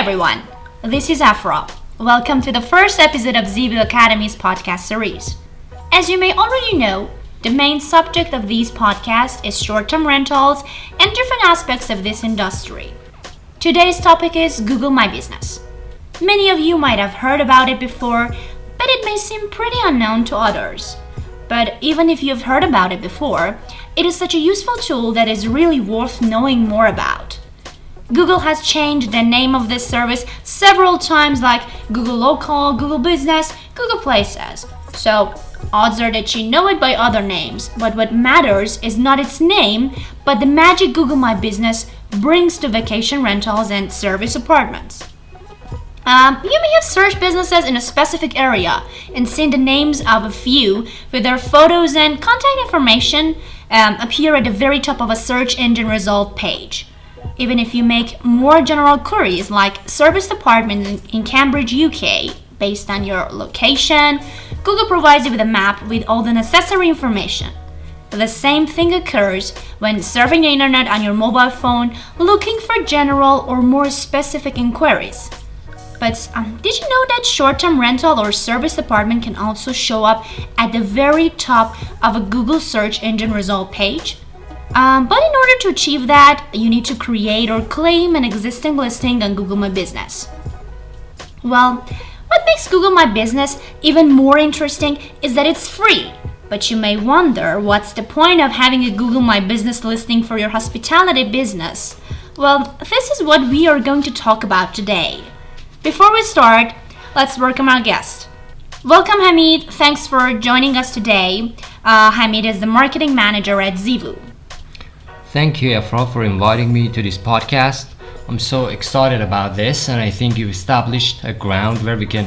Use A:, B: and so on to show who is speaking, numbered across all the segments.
A: everyone, this is Afra. Welcome to the first episode of Zeevou Academy's podcast series. As you may already know, the main subject of these podcasts is short-term rentals and different aspects of this industry. Today's topic is Google My Business. Many of you might have heard about it before, but it may seem pretty unknown to others. But even if you've heard about it before, it is such a useful tool that is really worth knowing more about. Google has changed the name of this service several times, like Google Local, Google Business, Google Places. So odds are that you know it by other names, but what matters is not its name, but the magic Google My Business brings to vacation rentals and service apartments. You may have searched businesses in a specific area and seen the names of a few with their photos and contact information appear at the very top of a search engine result page. Even if you make more general queries like service department in Cambridge, UK, based on your location, Google provides you with a map with all the necessary information. The same thing occurs when surfing the internet on your mobile phone looking for general or more specific inquiries. But did you know that short-term rental or service department can also show up at the very top of a Google search engine result page? But in order to achieve that, you need to create or claim an existing listing on Google My Business. Well, what makes Google My Business even more interesting is that it's free. But you may wonder, what's the point of having a Google My Business listing for your hospitality business? Well, this is what we are going to talk about today. Before we start, let's welcome our guest. Welcome, Hamid. Thanks for joining us today. Hamid is the marketing manager at Zeevou.
B: Thank you, Afra, for inviting me to this podcast. I'm so excited about this, and I think you've established a ground where we can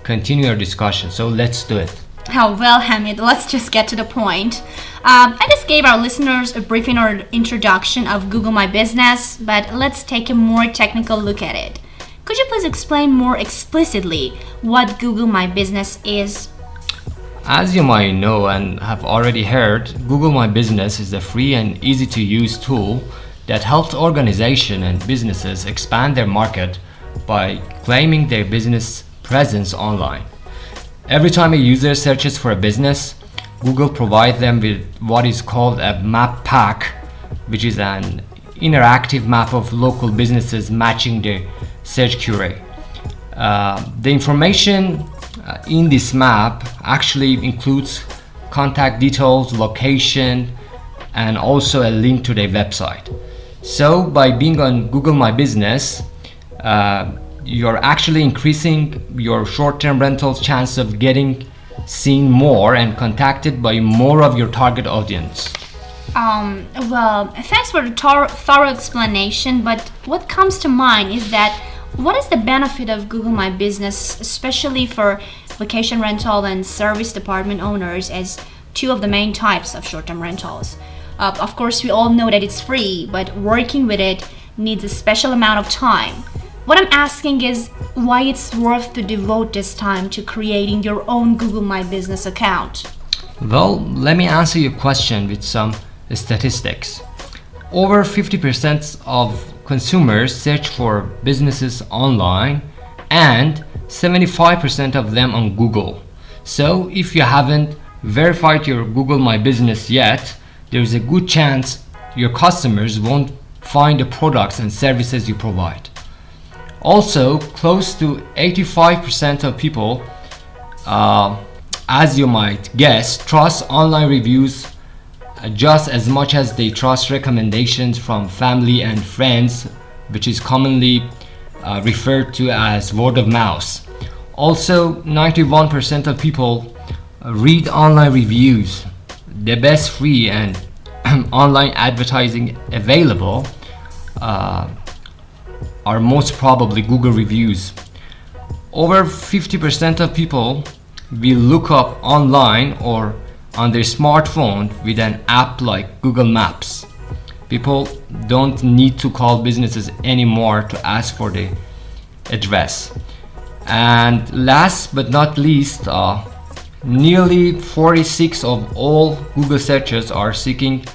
B: continue our discussion. So let's do it.
A: Oh, well, Hamid, let's just get to the point. I just gave our listeners a brief introduction of Google My Business, but let's take a more technical look at it. Could you please explain more explicitly what Google My Business is?
B: As you might know and have already heard, Google My Business is a free and easy-to-use tool that helps organizations and businesses expand their market by claiming their business presence online. Every time a user searches for a business, Google provides them with what is called a map pack, which is an interactive map of local businesses matching their search query. The information in this map actually includes contact details, location, and also a link to their website. So by being on Google My Business, you're actually increasing your short-term rentals chance of getting seen more and contacted by more of your target audience.
A: Well, thanks for the thorough explanation, but what comes to mind is that what is the benefit of Google My Business, especially for vacation rental and service department owners as two of the main types of short-term rentals? Of course, we all know that it's free, but working with it needs a special amount of time. What I'm asking is why it's worth to devote this time to creating your own Google My Business account.
B: Well, let me answer your question with some statistics. Over 50% of consumers search for businesses online and 75% of them on Google. So if you haven't verified your Google My Business yet, there's a good chance your customers won't find the products and services you provide. Also, close to 85% of people, as you might guess, trust online reviews just as much as they trust recommendations from family and friends, which is commonly referred to as word of mouth. Also, 91% of people read online reviews. The best free and online advertising available are most probably Google reviews. Over 50% of people will look up online or on their smartphone with an app like Google Maps. People don't need to call businesses anymore to ask for the address. And last but not least, nearly 46% of all Google searches are seeking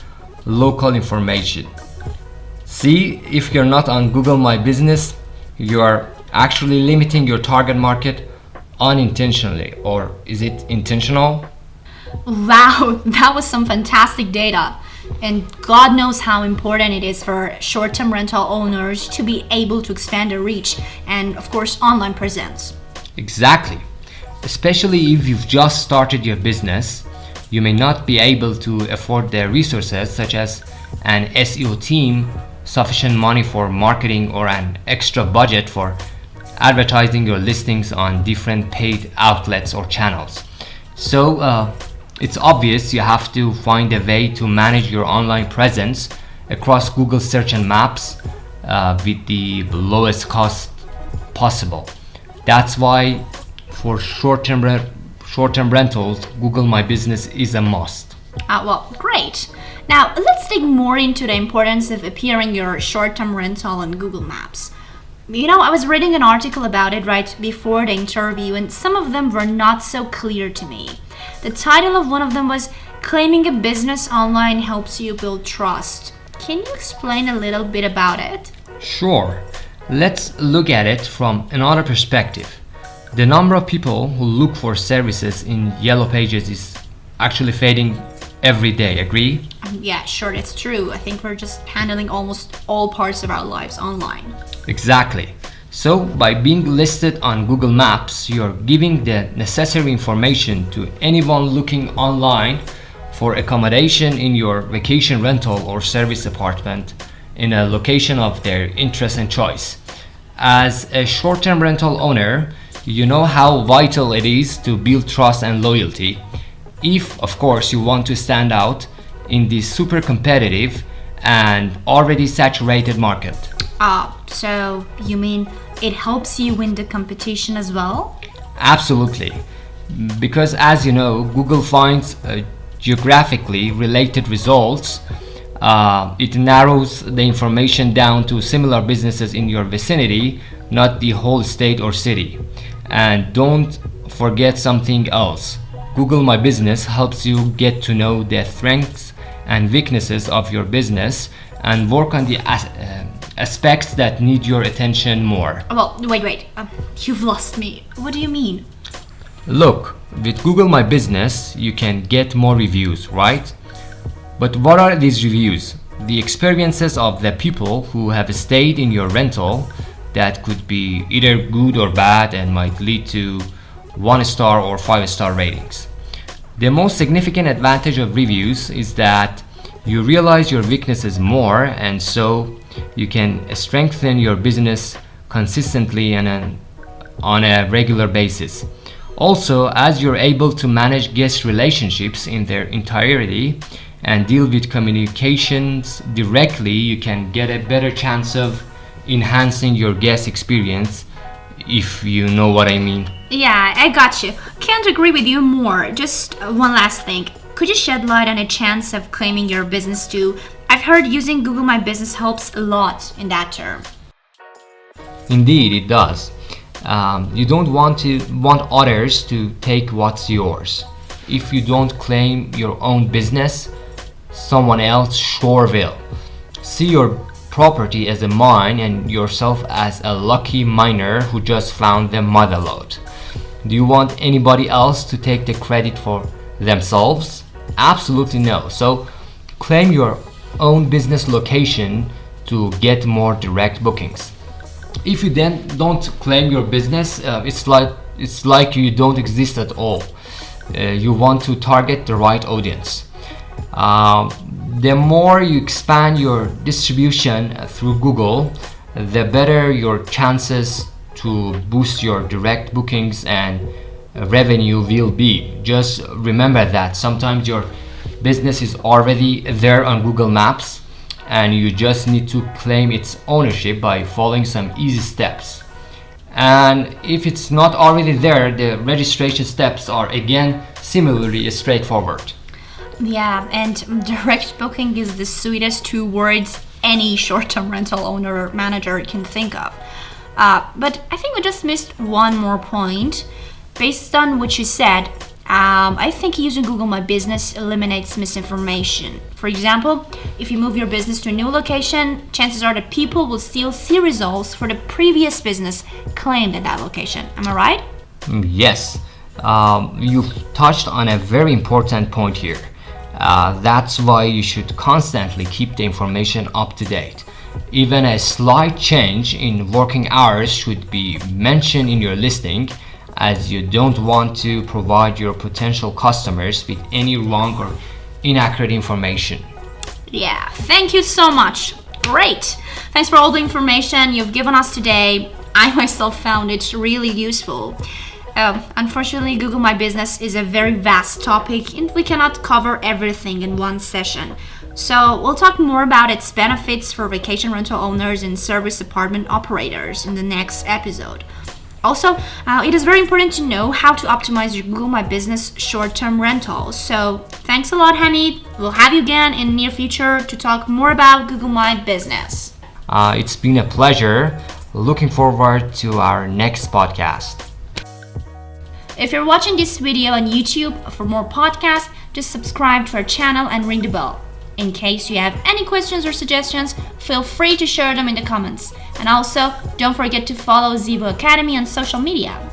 B: local information. See, if you're not on Google My Business, you are actually limiting your target market unintentionally, or is it intentional?
A: Wow, that was some fantastic data. And God knows how important it is for short term rental owners to be able to expand their reach and, of course, online presence.
B: Exactly. Especially if you've just started your business, you may not be able to afford the resources such as an SEO team, sufficient money for marketing, or an extra budget for advertising your listings on different paid outlets or channels. So it's obvious you have to find a way to manage your online presence across Google Search and Maps with the lowest cost possible. That's why for short-term rentals, Google My Business is a must.
A: Well, great. Now, let's dig more into the importance of appearing your short-term rental on Google Maps. I was reading an article about it right before the interview, and some of them were not so clear to me. The title of one of them was Claiming a Business Online Helps You Build Trust. Can you explain a little bit about it?
B: Sure. Let's look at it from another perspective. The number of people who look for services in Yellow Pages is actually fading every day, agree?
A: Yeah, sure, it's true. I think we're just handling almost all parts of our lives online.
B: Exactly. So, by being listed on Google Maps, you're giving the necessary information to anyone looking online for accommodation in your vacation rental or service apartment in a location of their interest and choice. As a short-term rental owner, you know how vital it is to build trust and loyalty, if, of course, you want to stand out in this super competitive and already saturated market.
A: So you mean it helps you win the competition as well?
B: Absolutely. Because as you know, Google finds geographically related results. It narrows the information down to similar businesses in your vicinity, not the whole state or city. And don't forget something else. Google My Business helps you get to know the strengths and weaknesses of your business and work on the aspects that need your attention more.
A: Well, wait. You've lost me. What do you mean?
B: Look, with Google My Business, you can get more reviews, right? But what are these reviews? The experiences of the people who have stayed in your rental that could be either good or bad and might lead to 1-star or 5-star ratings. The most significant advantage of reviews is that you realize your weaknesses more, and so you can strengthen your business consistently and on a regular basis. Also, as you're able to manage guest relationships in their entirety and deal with communications directly, you can get a better chance of enhancing your guest experience, if you know what I mean.
A: Yeah, I got you. Can't agree with you more. Just one last thing. Could you shed light on a chance of claiming your business too? I've heard using Google My Business helps a lot in that term.
B: Indeed, it does. You don't want others to take what's yours. If you don't claim your own business, someone else sure will. See your property as a mine and yourself as a lucky miner who just found the mother lode. Do you want anybody else to take the credit for themselves? Absolutely no. So claim your own business location to get more direct bookings. If you then don't claim your business, it's like you don't exist at all. You want to target the right audience. The more you expand your distribution through Google, the better your chances to boost your direct bookings and revenue will be. Just remember that sometimes your business is already there on Google Maps and you just need to claim its ownership by following some easy steps. And if it's not already there, the registration steps are again similarly straightforward.
A: Yeah, and direct booking is the sweetest 2 words any short-term rental owner or manager can think of. But I think we just missed one more point. Based on what you said, I think using Google My Business eliminates misinformation. For example, if you move your business to a new location, chances are that people will still see results for the previous business claimed at that location. Am I right?
B: Yes, you've touched on a very important point here. That's why you should constantly keep the information up to date. Even a slight change in working hours should be mentioned in your listing, as you don't want to provide your potential customers with any wrong or inaccurate information.
A: Yeah, thank you so much. Great. Thanks for all the information you've given us today. I myself found it really useful. Unfortunately, Google My Business is a very vast topic and we cannot cover everything in one session. So we'll talk more about its benefits for vacation rental owners and service apartment operators in the next episode. Also, it is very important to know how to optimize your Google My Business short-term rentals. So thanks a lot, Hamid. We'll have you again in the near future to talk more about Google My Business.
B: It's been a pleasure. Looking forward to our next podcast.
A: If you're watching this video on YouTube, for more podcasts, just subscribe to our channel and ring the bell. In case you have any questions or suggestions, feel free to share them in the comments. And also, don't forget to follow Zeevou Academy on social media.